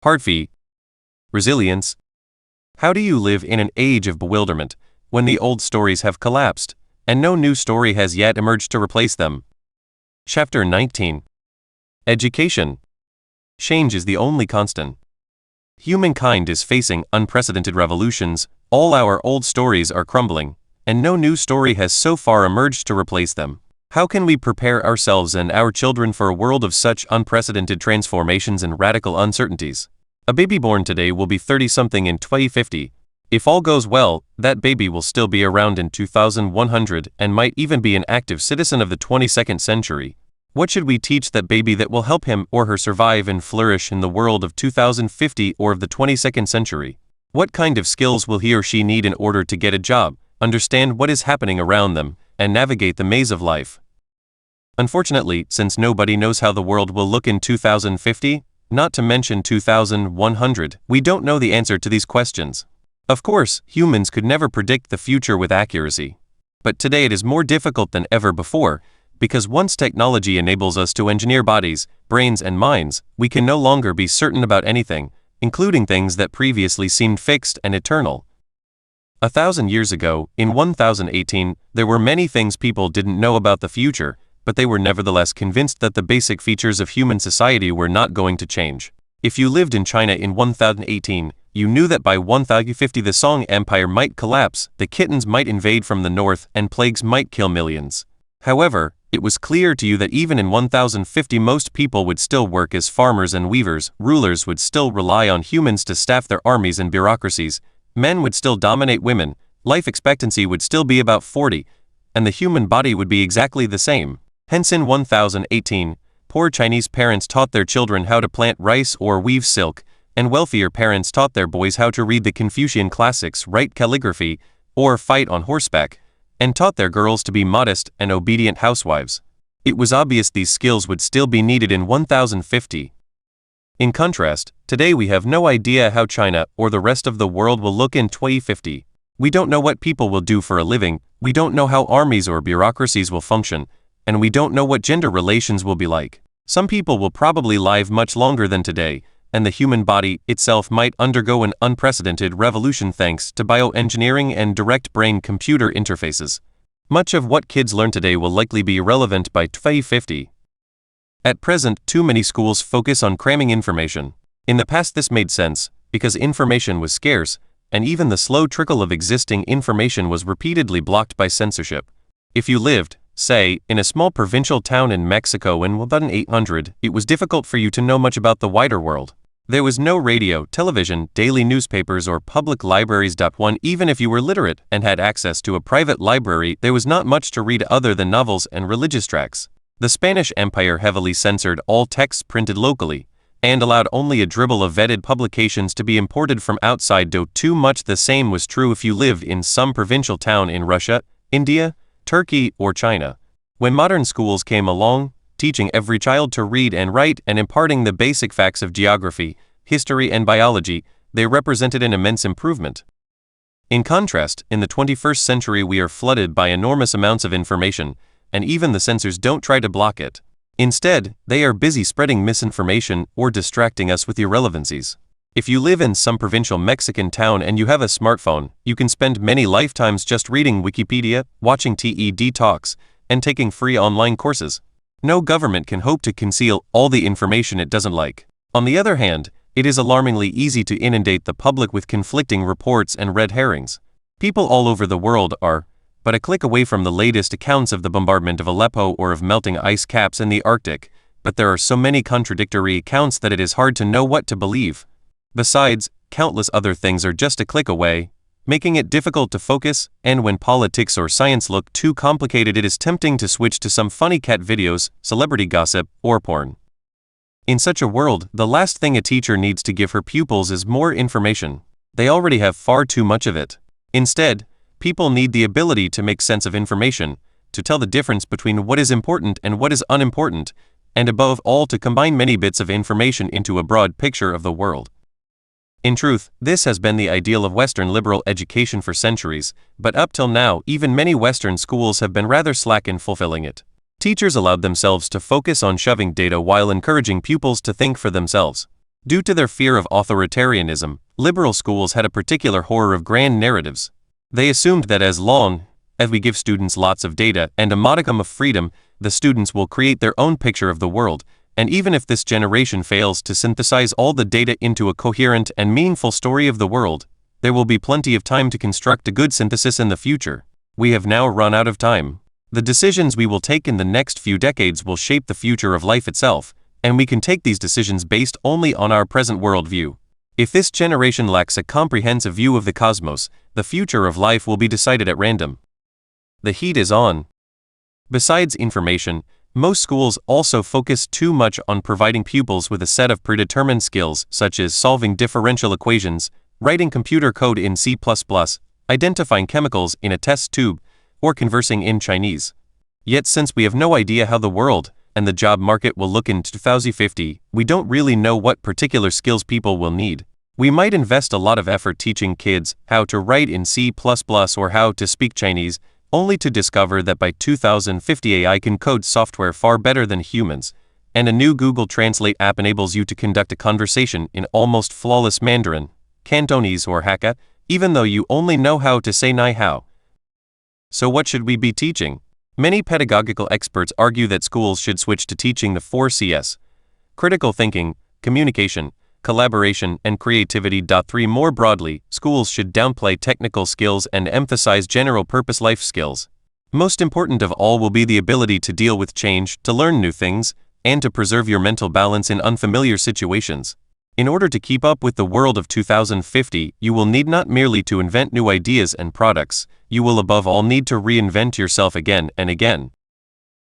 Heartfee. Resilience. How do you live in an age of bewilderment, when the old stories have collapsed, and no new story has yet emerged to replace them? Chapter 19. Education. Change is the only constant. Humankind is facing unprecedented revolutions, all our old stories are crumbling, and no new story has so far emerged to replace them. How can we prepare ourselves and our children for a world of such unprecedented transformations and radical uncertainties? A baby born today will be 30-something in 2050. If all goes well, that baby will still be around in 2100 and might even be an active citizen of the 22nd century. What should we teach that baby that will help him or her survive and flourish in the world of 2050 or of the 22nd century? What kind of skills will he or she need in order to get a job, understand what is happening around them, and navigate the maze of life? Unfortunately, since nobody knows how the world will look in 2050, not to mention 2100, we don't know the answer to these questions. Of course, humans could never predict the future with accuracy. But today it is more difficult than ever before, because once technology enables us to engineer bodies, brains and minds, we can no longer be certain about anything, including things that previously seemed fixed and eternal. 1,000 years ago, in 1018, there were many things people didn't know about the future, but they were nevertheless convinced that the basic features of human society were not going to change. If you lived in China in 1018, you knew that by 1050 the Song Empire might collapse, the kittens might invade from the north, and plagues might kill millions. However, it was clear to you that even in 1050 most people would still work as farmers and weavers, rulers would still rely on humans to staff their armies and bureaucracies, men would still dominate women, life expectancy would still be about 40, and the human body would be exactly the same. Hence in 1018, poor Chinese parents taught their children how to plant rice or weave silk, and wealthier parents taught their boys how to read the Confucian classics, write calligraphy, or fight on horseback, and taught their girls to be modest and obedient housewives. It was obvious these skills would still be needed in 1050. In contrast, today we have no idea how China or the rest of the world will look in 2050. We don't know what people will do for a living, we don't know how armies or bureaucracies will function, and we don't know what gender relations will be like. Some people will probably live much longer than today, and the human body itself might undergo an unprecedented revolution thanks to bioengineering and direct brain-computer interfaces. Much of what kids learn today will likely be irrelevant by 2050. At present, too many schools focus on cramming information. In the past this made sense, because information was scarce, and even the slow trickle of existing information was repeatedly blocked by censorship. If you lived, say, in a small provincial town in Mexico in 1800, it was difficult for you to know much about the wider world. There was no radio, television, daily newspapers or public libraries. Even if you were literate and had access to a private library, there was not much to read other than novels and religious tracts. The Spanish Empire heavily censored all texts printed locally, and allowed only a dribble of vetted publications to be imported from outside. Too much the same was true if you lived in some provincial town in Russia, India, Turkey, or China. When modern schools came along, teaching every child to read and write and imparting the basic facts of geography, history and biology, they represented an immense improvement. In contrast, in the 21st century we are flooded by enormous amounts of information, and even the censors don't try to block it. Instead, they are busy spreading misinformation or distracting us with irrelevancies. If you live in some provincial Mexican town and you have a smartphone, you can spend many lifetimes just reading Wikipedia, watching TED Talks, and taking free online courses. No government can hope to conceal all the information it doesn't like. On the other hand, it is alarmingly easy to inundate the public with conflicting reports and red herrings. People all over the world are but a click away from the latest accounts of the bombardment of Aleppo or of melting ice caps in the Arctic, but there are so many contradictory accounts that it is hard to know what to believe. Besides, countless other things are just a click away, making it difficult to focus, and when politics or science look too complicated it is tempting to switch to some funny cat videos, celebrity gossip, or porn. In such a world, the last thing a teacher needs to give her pupils is more information. They already have far too much of it. Instead, people need the ability to make sense of information, to tell the difference between what is important and what is unimportant, and above all to combine many bits of information into a broad picture of the world. In truth, this has been the ideal of Western liberal education for centuries, but up till now, even many Western schools have been rather slack in fulfilling it. Teachers allowed themselves to focus on shoving data while encouraging pupils to think for themselves. Due to their fear of authoritarianism, liberal schools had a particular horror of grand narratives. They assumed that as long as we give students lots of data and a modicum of freedom, the students will create their own picture of the world, and even if this generation fails to synthesize all the data into a coherent and meaningful story of the world, there will be plenty of time to construct a good synthesis in the future. We have now run out of time. The decisions we will take in the next few decades will shape the future of life itself, and we can take these decisions based only on our present worldview. If this generation lacks a comprehensive view of the cosmos, the future of life will be decided at random. The heat is on. Besides information, most schools also focus too much on providing pupils with a set of predetermined skills such as solving differential equations, writing computer code in C++, identifying chemicals in a test tube, or conversing in Chinese. Yet since we have no idea how the world and the job market will look in 2050, we don't really know what particular skills people will need. We might invest a lot of effort teaching kids how to write in C++ or how to speak Chinese, only to discover that by 2050 AI can code software far better than humans, and a new Google Translate app enables you to conduct a conversation in almost flawless Mandarin, Cantonese or Hakka, even though you only know how to say Ni Hao. So what should we be teaching? Many pedagogical experts argue that schools should switch to teaching the 4 Cs: critical thinking, communication, collaboration, and creativity. 3 More broadly, schools should downplay technical skills and emphasize general-purpose life skills. Most important of all will be the ability to deal with change, to learn new things, and to preserve your mental balance in unfamiliar situations. In order to keep up with the world of 2050, you will need not merely to invent new ideas and products, you will above all need to reinvent yourself again and again.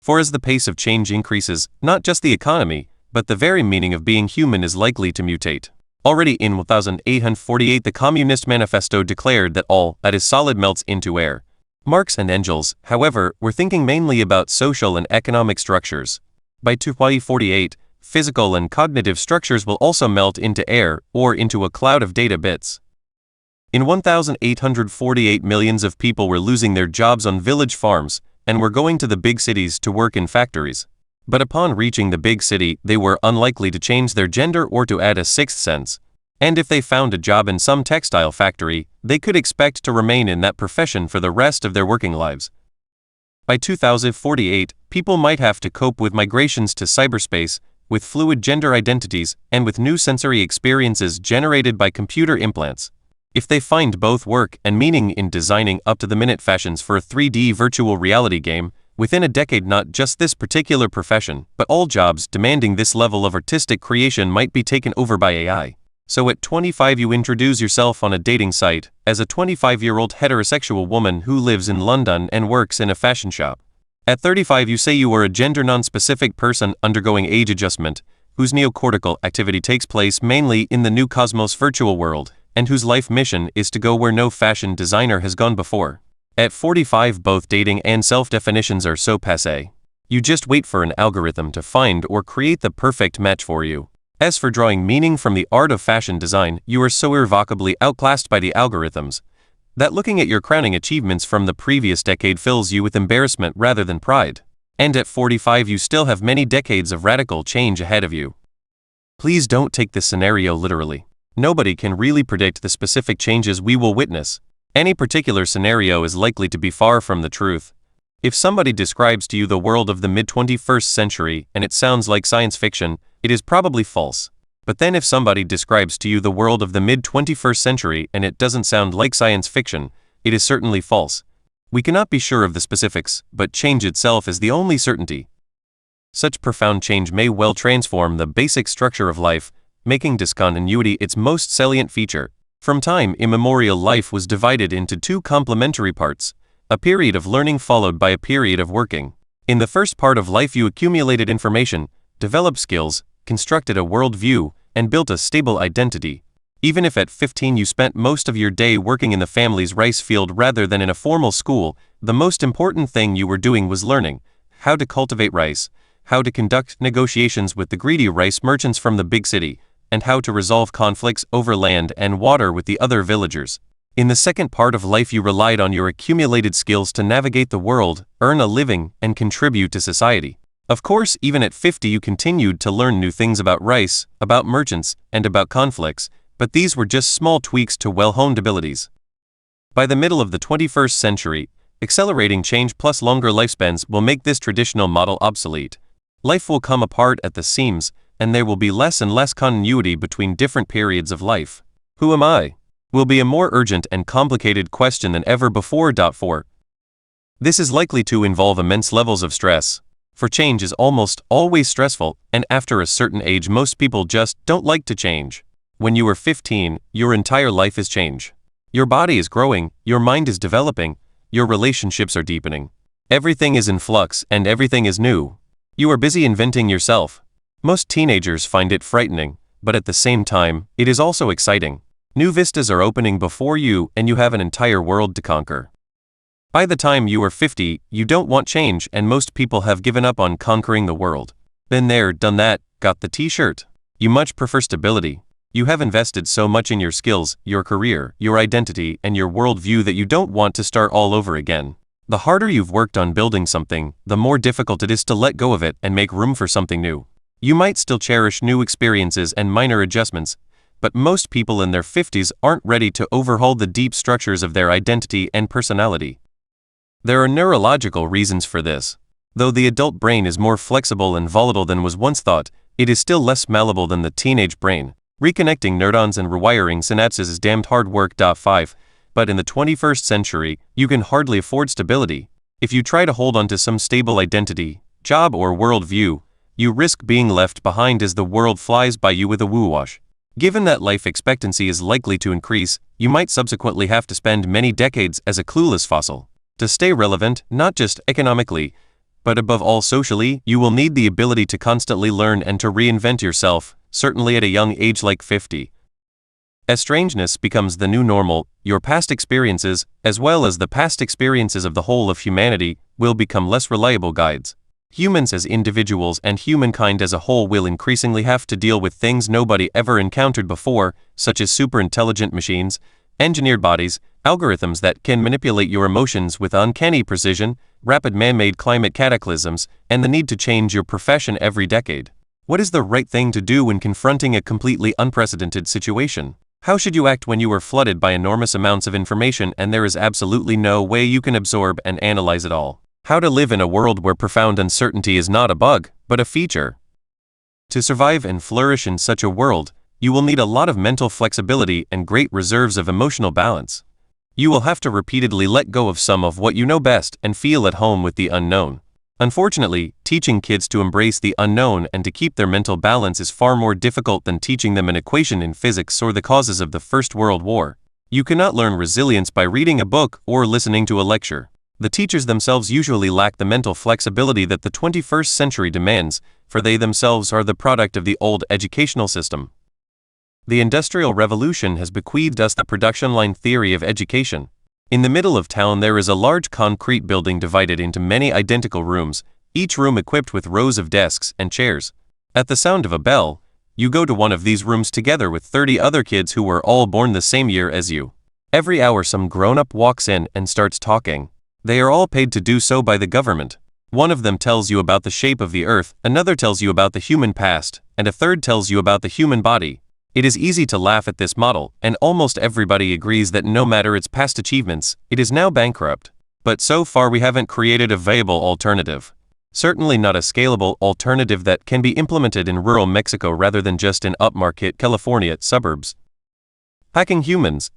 For as the pace of change increases, not just the economy, but the very meaning of being human is likely to mutate. Already in 1848 the Communist Manifesto declared that all that is solid melts into air. Marx and Engels, however, were thinking mainly about social and economic structures. By 2048, physical and cognitive structures will also melt into air or into a cloud of data bits. In 1848 millions of people were losing their jobs on village farms and were going to the big cities to work in factories. But upon reaching the big city, they were unlikely to change their gender or to add a sixth sense. And if they found a job in some textile factory, they could expect to remain in that profession for the rest of their working lives. By 2048, people might have to cope with migrations to cyberspace, with fluid gender identities, and with new sensory experiences generated by computer implants. If they find both work and meaning in designing up-to-the-minute fashions for a 3D virtual reality game, within a decade not just this particular profession, but all jobs demanding this level of artistic creation might be taken over by AI. So at 25 you introduce yourself on a dating site, as a 25-year-old heterosexual woman who lives in London and works in a fashion shop. At 35 you say you are a gender non-specific person undergoing age adjustment, whose neocortical activity takes place mainly in the new cosmos virtual world, and whose life mission is to go where no fashion designer has gone before. At 45 both dating and self-definitions are so passé. You just wait for an algorithm to find or create the perfect match for you. As for drawing meaning from the art of fashion design, you are so irrevocably outclassed by the algorithms that looking at your crowning achievements from the previous decade fills you with embarrassment rather than pride. And at 45 you still have many decades of radical change ahead of you. Please don't take this scenario literally. Nobody can really predict the specific changes we will witness. Any particular scenario is likely to be far from the truth. If somebody describes to you the world of the mid-21st century and it sounds like science fiction, it is probably false. But then if somebody describes to you the world of the mid-21st century and it doesn't sound like science fiction, it is certainly false. We cannot be sure of the specifics, but change itself is the only certainty. Such profound change may well transform the basic structure of life, making discontinuity its most salient feature. From time immemorial life was divided into 2 complementary parts, a period of learning followed by a period of working. In the first part of life you accumulated information, developed skills, constructed a worldview, and built a stable identity. Even if at 15 you spent most of your day working in the family's rice field rather than in a formal school, the most important thing you were doing was learning how to cultivate rice, how to conduct negotiations with the greedy rice merchants from the big city, and how to resolve conflicts over land and water with the other villagers. In the second part of life you relied on your accumulated skills to navigate the world, earn a living, and contribute to society. Of course, even at 50 you continued to learn new things about rice, about merchants, and about conflicts, but these were just small tweaks to well-honed abilities. By the middle of the 21st century, accelerating change plus longer lifespans will make this traditional model obsolete. Life will come apart at the seams, and there will be less and less continuity between different periods of life. Who am I? Will be a more urgent and complicated question than ever before. 4. This is likely to involve immense levels of stress. For change is almost always stressful, and after a certain age most people just don't like to change. When you are 15, your entire life is change. Your body is growing, your mind is developing, your relationships are deepening. Everything is in flux and everything is new. You are busy inventing yourself. Most teenagers find it frightening, but at the same time, it is also exciting. New vistas are opening before you and you have an entire world to conquer. By the time you are 50, you don't want change and most people have given up on conquering the world. Been there, done that, got the t-shirt. You much prefer stability. You have invested so much in your skills, your career, your identity, and your worldview that you don't want to start all over again. The harder you've worked on building something, the more difficult it is to let go of it and make room for something new. You might still cherish new experiences and minor adjustments, but most people in their 50s aren't ready to overhaul the deep structures of their identity and personality. There are neurological reasons for this. Though the adult brain is more flexible and volatile than was once thought, it is still less malleable than the teenage brain. Reconnecting neurons and rewiring synapses is damned hard work. 5. But in the 21st century, you can hardly afford stability. If you try to hold on to some stable identity, job or worldview, you risk being left behind as the world flies by you with a woo-wash. Given that life expectancy is likely to increase, you might subsequently have to spend many decades as a clueless fossil. To stay relevant, not just economically, but above all socially, you will need the ability to constantly learn and to reinvent yourself, certainly at a young age like 50. As strangeness becomes the new normal, your past experiences, as well as the past experiences of the whole of humanity, will become less reliable guides. Humans as individuals and humankind as a whole will increasingly have to deal with things nobody ever encountered before, such as superintelligent machines, engineered bodies, algorithms that can manipulate your emotions with uncanny precision, rapid man-made climate cataclysms, and the need to change your profession every decade. What is the right thing to do when confronting a completely unprecedented situation? How should you act when you are flooded by enormous amounts of information and there is absolutely no way you can absorb and analyze it all? How to live in a world where profound uncertainty is not a bug, but a feature? To survive and flourish in such a world, you will need a lot of mental flexibility and great reserves of emotional balance. You will have to repeatedly let go of some of what you know best and feel at home with the unknown. Unfortunately, teaching kids to embrace the unknown and to keep their mental balance is far more difficult than teaching them an equation in physics or the causes of the First World War. You cannot learn resilience by reading a book or listening to a lecture. The teachers themselves usually lack the mental flexibility that the 21st century demands, for they themselves are the product of the old educational system. The Industrial Revolution has bequeathed us the production line theory of education. In the middle of town there is a large concrete building divided into many identical rooms, each room equipped with rows of desks and chairs. At the sound of a bell, you go to one of these rooms together with 30 other kids who were all born the same year as you. Every hour some grown-up walks in and starts talking. They are all paid to do so by the government. One of them tells you about the shape of the earth, another tells you about the human past, and a third tells you about the human body. It is easy to laugh at this model, and almost everybody agrees that no matter its past achievements, it is now bankrupt. But so far we haven't created a viable alternative. Certainly not a scalable alternative that can be implemented in rural Mexico rather than just in upmarket California suburbs. Packing humans.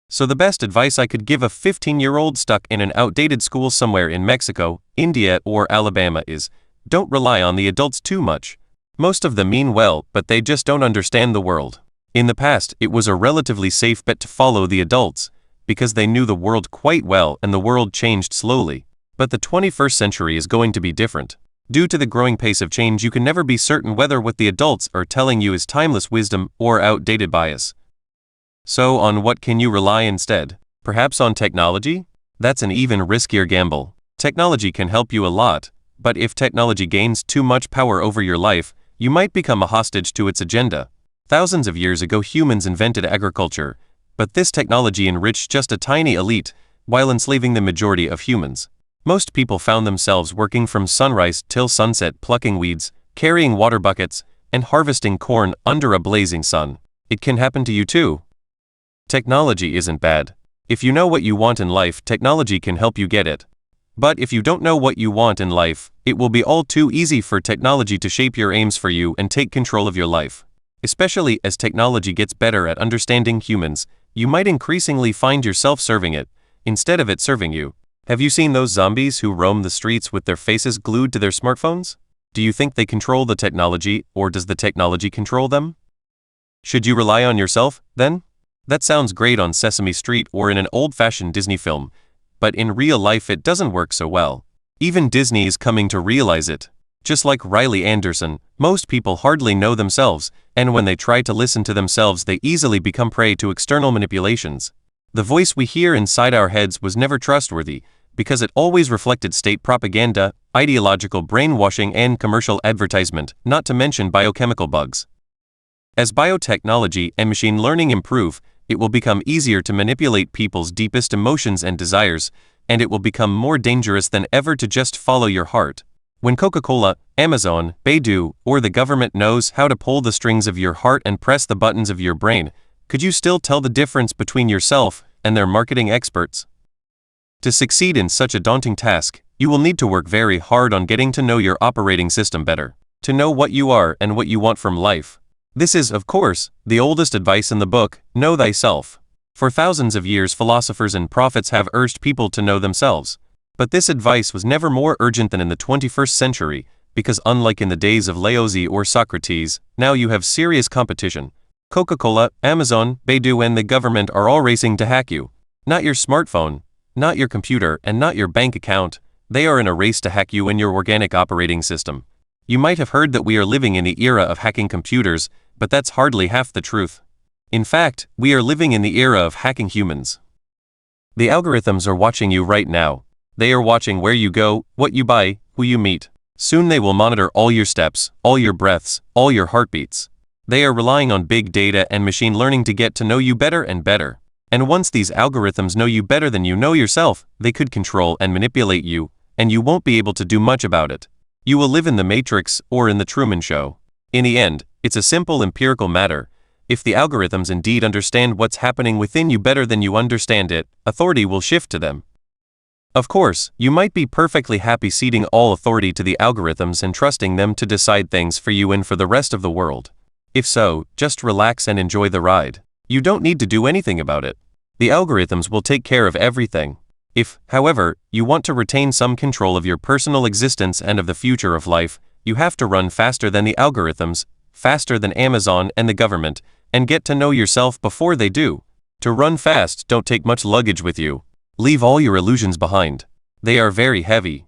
So the best advice I could give a 15-year-old stuck in an outdated school somewhere in Mexico, India, or Alabama is, don't rely on the adults too much. Most of them mean well, but they just don't understand the world. In the past, it was a relatively safe bet to follow the adults, because they knew the world quite well and the world changed slowly. But the 21st century is going to be different. Due to the growing pace of change, you can never be certain whether what the adults are telling you is timeless wisdom or outdated bias. So on what can you rely instead? Perhaps on technology? That's an even riskier gamble. Technology can help you a lot, but if technology gains too much power over your life, you might become a hostage to its agenda. Thousands of years ago humans invented agriculture, but this technology enriched just a tiny elite, while enslaving the majority of humans. Most people found themselves working from sunrise till sunset, plucking weeds, carrying water buckets, and harvesting corn under a blazing sun. It can happen to you too. Technology isn't bad. If you know what you want in life, technology can help you get it. But if you don't know what you want in life, it will be all too easy for technology to shape your aims for you and take control of your life. Especially as technology gets better at understanding humans, you might increasingly find yourself serving it, instead of it serving you. Have you seen those zombies who roam the streets with their faces glued to their smartphones? Do you think they control the technology, or does the technology control them? Should you rely on yourself, then? That sounds great on Sesame Street or in an old-fashioned Disney film, but in real life it doesn't work so well. Even Disney is coming to realize it. Just like Riley Anderson, most people hardly know themselves, and when they try to listen to themselves they easily become prey to external manipulations. The voice we hear inside our heads was never trustworthy, because it always reflected state propaganda, ideological brainwashing and commercial advertisement, not to mention biochemical bugs. As biotechnology and machine learning improve, it will become easier to manipulate people's deepest emotions and desires, and it will become more dangerous than ever to just follow your heart. When Coca-Cola, Amazon, Baidu, or the government knows how to pull the strings of your heart and press the buttons of your brain, could you still tell the difference between yourself and their marketing experts? To succeed in such a daunting task, you will need to work very hard on getting to know your operating system better, to know what you are and what you want from life. This is, of course, the oldest advice in the book, Know Thyself. For thousands of years philosophers and prophets have urged people to know themselves. But this advice was never more urgent than in the 21st century, because unlike in the days of Laozi or Socrates, now you have serious competition. Coca-Cola, Amazon, Baidu and the government are all racing to hack you. Not your smartphone, not your computer, and not your bank account. They are in a race to hack you in your organic operating system. You might have heard that we are living in the era of hacking computers, but that's hardly half the truth. In fact, we are living in the era of hacking humans. The algorithms are watching you right now. They are watching where you go, what you buy, who you meet. Soon they will monitor all your steps, all your breaths, all your heartbeats. They are relying on big data and machine learning to get to know you better and better. And once these algorithms know you better than you know yourself, they could control and manipulate you, and you won't be able to do much about it. You will live in the Matrix or in the Truman Show. In the end, it's a simple empirical matter. If the algorithms indeed understand what's happening within you better than you understand it, authority will shift to them. Of course, you might be perfectly happy ceding all authority to the algorithms and trusting them to decide things for you and for the rest of the world. If so, just relax and enjoy the ride. You don't need to do anything about it. The algorithms will take care of everything. If, however, you want to retain some control of your personal existence and of the future of life, you have to run faster than the algorithms, faster than Amazon and the government, and get to know yourself before they do. To run fast, don't take much luggage with you. Leave all your illusions behind. They are very heavy.